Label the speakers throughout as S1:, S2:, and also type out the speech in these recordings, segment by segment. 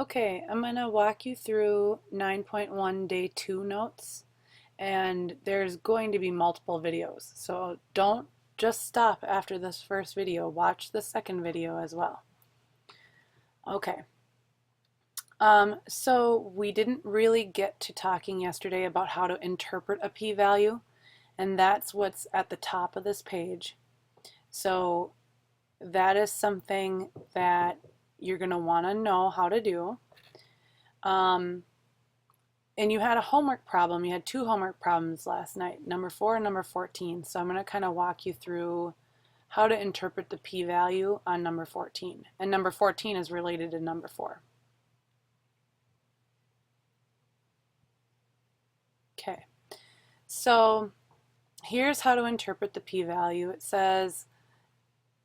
S1: Okay, I'm going to walk you through 9.1 day 2 notes, and there's going to be multiple videos. So don't just stop after this first video, watch the second video as well. Okay, so we didn't really get to talking yesterday about how to interpret a p-value, and that's what's at the top of this page. So that is something that you're going to want to know how to do. And you had a homework problem. You had two homework problems last night, number 4 and number 14. So I'm going to kind of walk you through how to interpret the p-value on number 14. And number 14 is related to number 4. Okay, so here's how to interpret the p-value. It says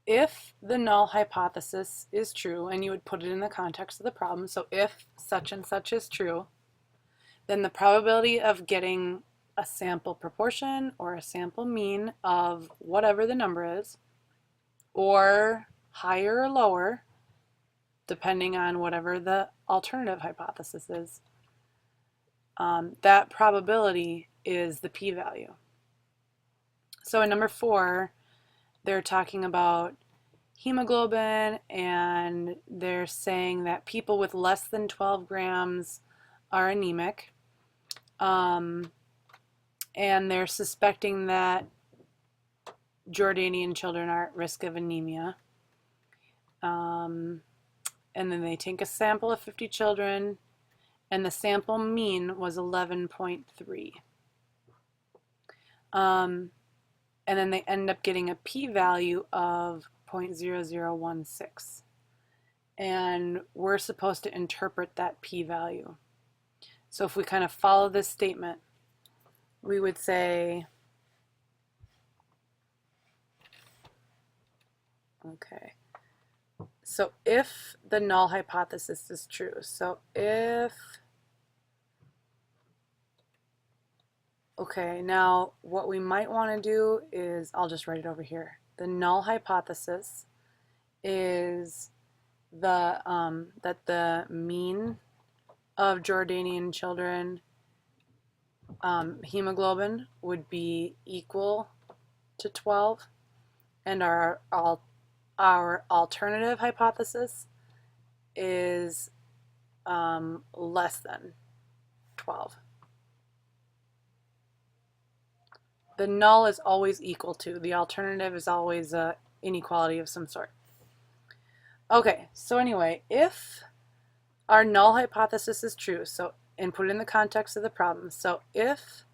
S1: if the null hypothesis is true, and you would put it in the context of the problem. So if such and such is true, then the probability of getting a sample proportion or a sample mean of whatever the number is, or higher or lower, depending on whatever the alternative hypothesis is, that probability is the p-value. So in number 4, they're talking about hemoglobin, and they're saying that people with less than 12 grams are anemic. And they're suspecting that Jordanian children are at risk of anemia. And then they take a sample of 50 children, and the sample mean was 11.3. And then they end up getting a p-value of 0.0016. And we're supposed to interpret that p-value. So if we kind of follow this statement, we would say, okay, so if the null hypothesis is true, so if, okay, now what we might want to do is, I'll just write it over here. The null hypothesis is that the mean of Jordanian children hemoglobin would be equal to 12, and our alternative hypothesis is less than 12. The null is always equal to, the alternative is always an inequality of some sort. Okay, so anyway, if our null hypothesis is true, so, and put it in the context of the problem, so if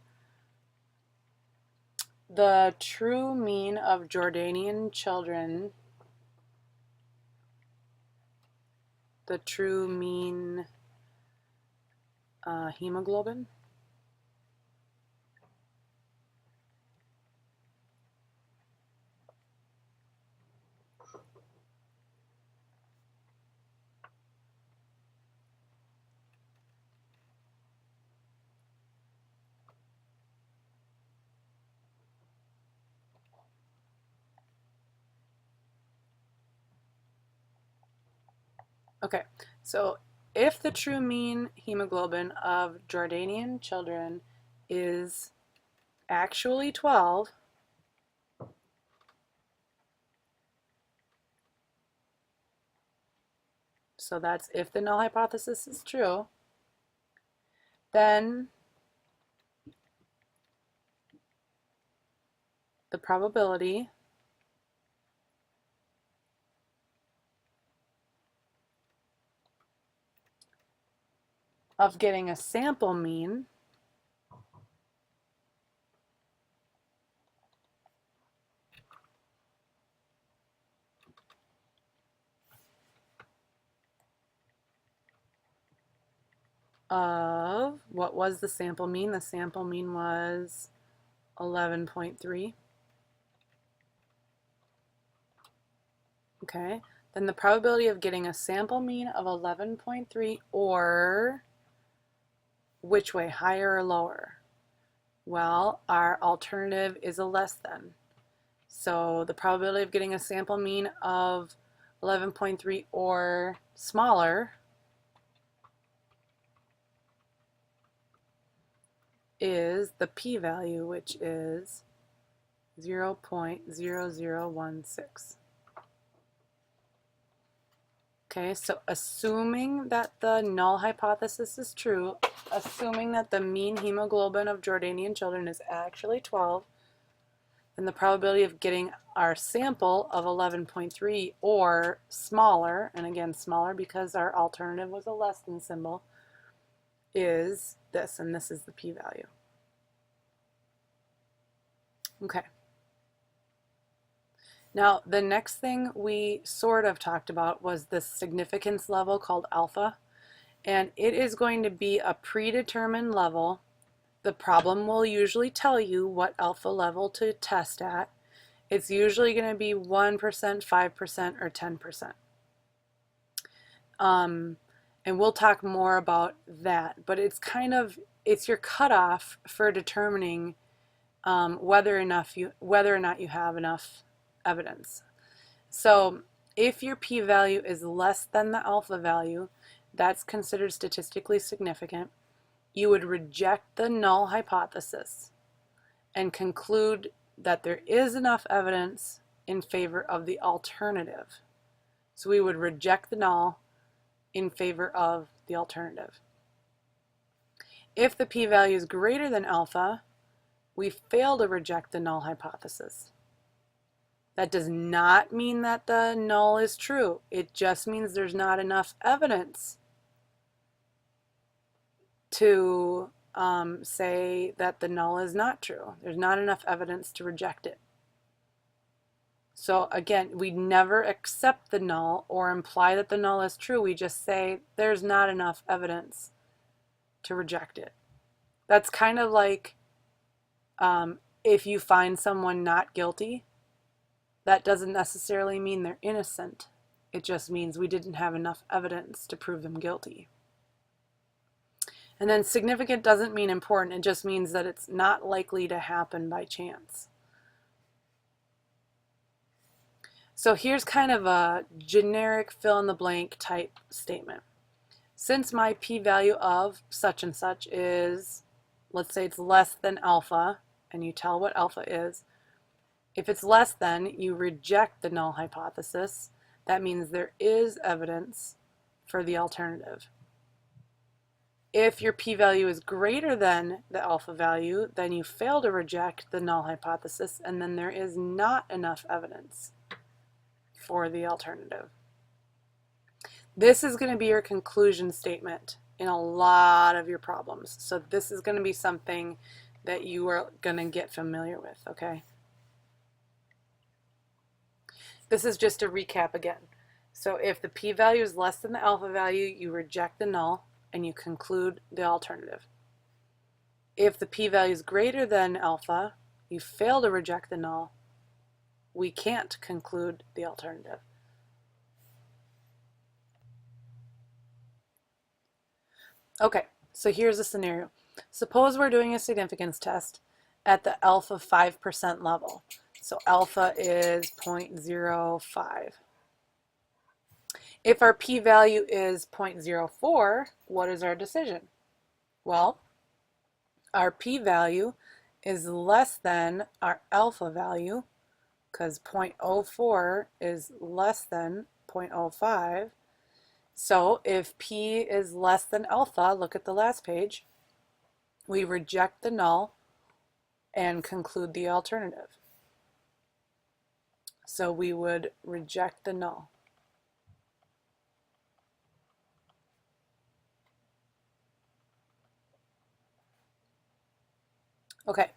S1: the true mean of Jordanian children, the true mean hemoglobin, okay, so if the true mean hemoglobin of Jordanian children is actually 12, so that's if the null hypothesis is true, then the probability of getting a sample mean of, what was the sample mean? The sample mean was 11.3. Okay, then the probability of getting a sample mean of 11.3, or which way, higher or lower? Well, our alternative is a less than. So the probability of getting a sample mean of 11.3 or smaller is the p-value, which is 0.0016. Okay, so assuming that the null hypothesis is true, assuming that the mean hemoglobin of Jordanian children is actually 12, then the probability of getting our sample of 11.3 or smaller, and again smaller because our alternative was a less than symbol, is this, and this is the p-value. Okay. Now, the next thing we sort of talked about was the significance level called alpha, and it is going to be a predetermined level. The problem will usually tell you what alpha level to test at. It's usually going to be 1%, 5%, or 10%. And we'll talk more about that, but it's your cutoff for determining whether or not you have enough evidence. So if your p-value is less than the alpha value, that's considered statistically significant. You would reject the null hypothesis and conclude that there is enough evidence in favor of the alternative. So we would reject the null in favor of the alternative. If the p-value is greater than alpha, we fail to reject the null hypothesis. That does not mean that the null is true. It just means there's not enough evidence to say that the null is not true. There's not enough evidence to reject it. So again, we never accept the null or imply that the null is true. We just say there's not enough evidence to reject it. That's kind of like if you find someone not guilty, that doesn't necessarily mean they're innocent. It just means we didn't have enough evidence to prove them guilty. And then significant doesn't mean important. It just means that it's not likely to happen by chance. So here's kind of a generic fill-in-the-blank type statement. Since my p-value of such and such is, let's say it's less than alpha, and you tell what alpha is, if it's less than, you reject the null hypothesis. That means there is evidence for the alternative. If your p-value is greater than the alpha value, then you fail to reject the null hypothesis, and then there is not enough evidence for the alternative. This is going to be your conclusion statement in a lot of your problems. So this is going to be something that you are going to get familiar with, okay? This is just a recap again. So if the p-value is less than the alpha value, you reject the null and you conclude the alternative. If the p-value is greater than alpha, you fail to reject the null. We can't conclude the alternative. Okay, so here's a scenario. Suppose we're doing a significance test at the alpha 5% level. So alpha is 0.05. If our p-value is 0.04, what is our decision? Well, our p-value is less than our alpha value, because 0.04 is less than 0.05. So if p is less than alpha, look at the last page, we reject the null and conclude the alternative. So we would reject the null. Okay,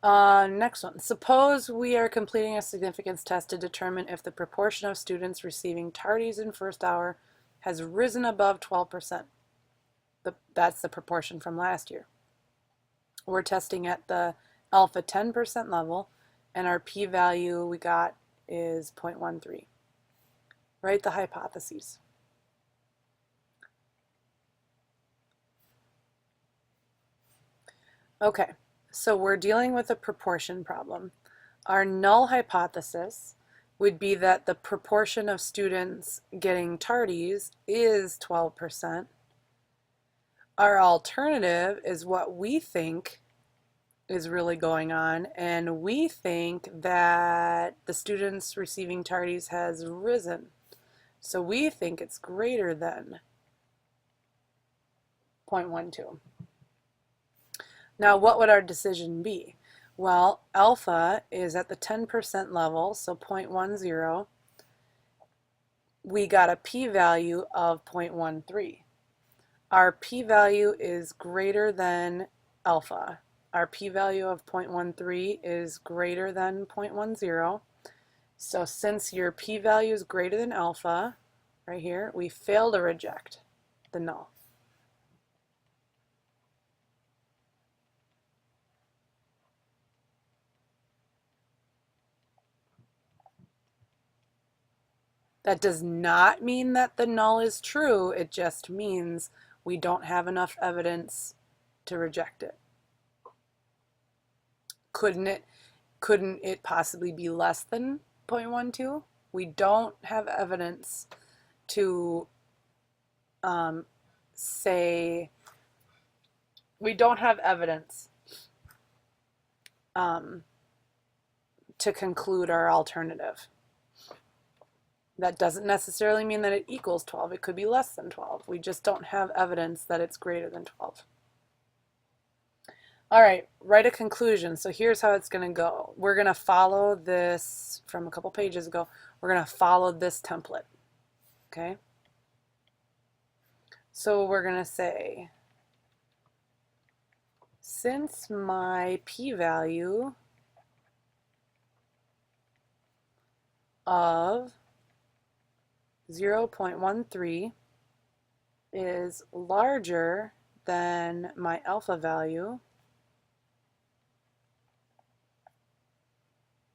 S1: next one. Suppose we are completing a significance test to determine if the proportion of students receiving tardies in first hour has risen above 12%. That's the proportion from last year. We're testing at the alpha 10% level, and our p-value we got is 0.13. Write the hypotheses. Okay, so we're dealing with a proportion problem. Our null hypothesis would be that the proportion of students getting tardies is 12%. our alternative is what we think is really going on, and we think that the students receiving tardies has risen. So we think it's greater than 0.12. Now, what would our decision be? Well, alpha is at the 10% level, so 0.10. We got a p-value of 0.13. Our p-value is greater than alpha. Our p-value of 0.13 is greater than 0.10. So since your p-value is greater than alpha, right here, we fail to reject the null. That does not mean that the null is true. It just means we don't have enough evidence to reject it. Couldn't it possibly be less than 0.12? We don't have evidence to say, we don't have evidence to conclude our alternative. That doesn't necessarily mean that it equals 12. It could be less than 12. We just don't have evidence that it's greater than 12. All right, write a conclusion. So here's how it's going to go. We're going to follow this from a couple pages ago. We're going to follow this template. Okay? So we're going to say, since my p-value of 0.13 is larger than my alpha value,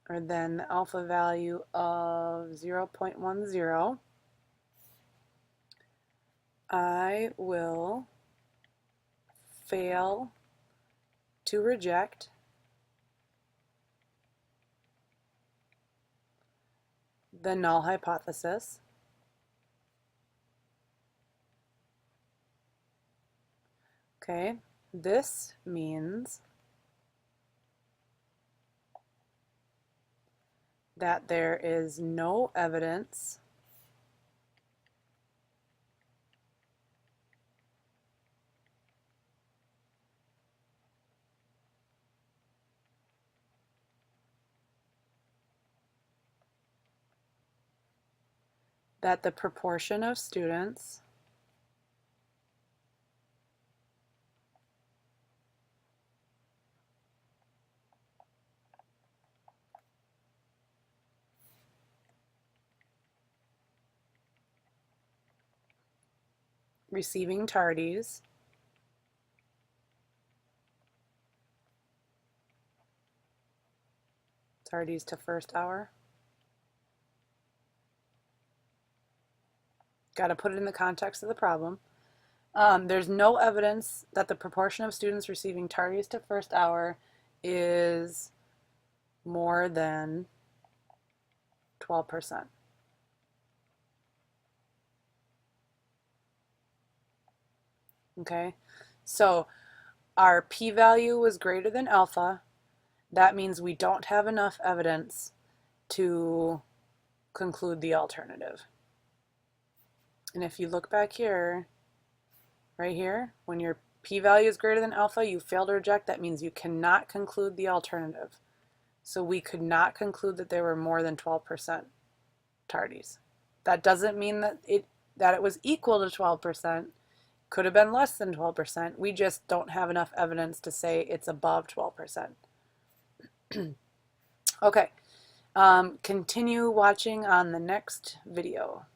S1: or than the alpha value of 0.10, I will fail to reject the null hypothesis. Okay, this means that there is no evidence that the proportion of students receiving tardies to first hour. Got to put it in the context of the problem. There's no evidence that the proportion of students receiving tardies to first hour is more than 12%. Okay, so our p-value was greater than alpha. That means we don't have enough evidence to conclude the alternative. And if you look back here, right here, when your p-value is greater than alpha, you fail to reject. That means you cannot conclude the alternative. So we could not conclude that there were more than 12% tardies. That doesn't mean that it was equal to 12%. Could have been less than 12%. We just don't have enough evidence to say it's above 12%. Okay, continue watching on the next video.